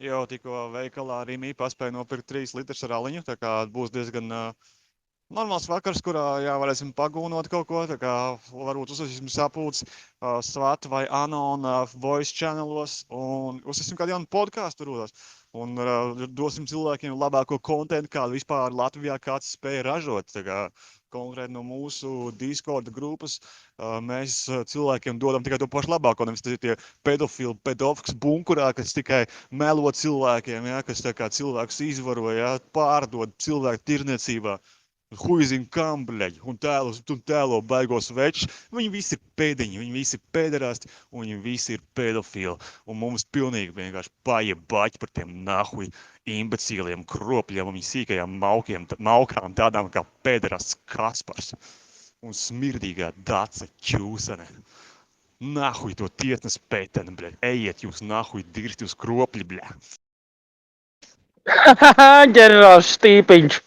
Jau tikko veikalā Rīgā paspēja nopirkt 3 litrus ar aliņu. Tā kā būs diezgan normāls vakars, kurā jā, varēsim pagūnot kaut ko. Tā kā varbūt uzsāksim sapulces Svata vai Anona voice channelos un uzsāksim kādu jaunu podkāstu rodos. Un dosim cilvēkiem labāko kontentu, kādu vispār Latvijā kāds spēja ražot. Tā kā konkrēti no mūsu Discord grupas mēs cilvēkiem dodam tikai to pašu labāko. Nevis tie pedofili, pedofils bunkurā, kas tikai melo cilvēkiem, ja, kas tā kā cilvēks izvaro, ja, pārdod cilvēku tirniecībā. Huizina kambleļi un tēlo baigos večus. Viņi visi ir pēdiņi, viņi visi ir pēderasti un viņi visi ir pedofili. Un mums pilnīgi vienkārši paiet baļķi par tiem nahuj imbecīliem kropļiem un viņu sīkajām maukām tādām kā pēderasts Kaspars un smirdīgā Daca Čūsane. Nahuj to tiesnes pēteni, bļa. Ejiet jūs nahuj dirsti uz kropļi, bļa. Ģenerālis Stīpiņš.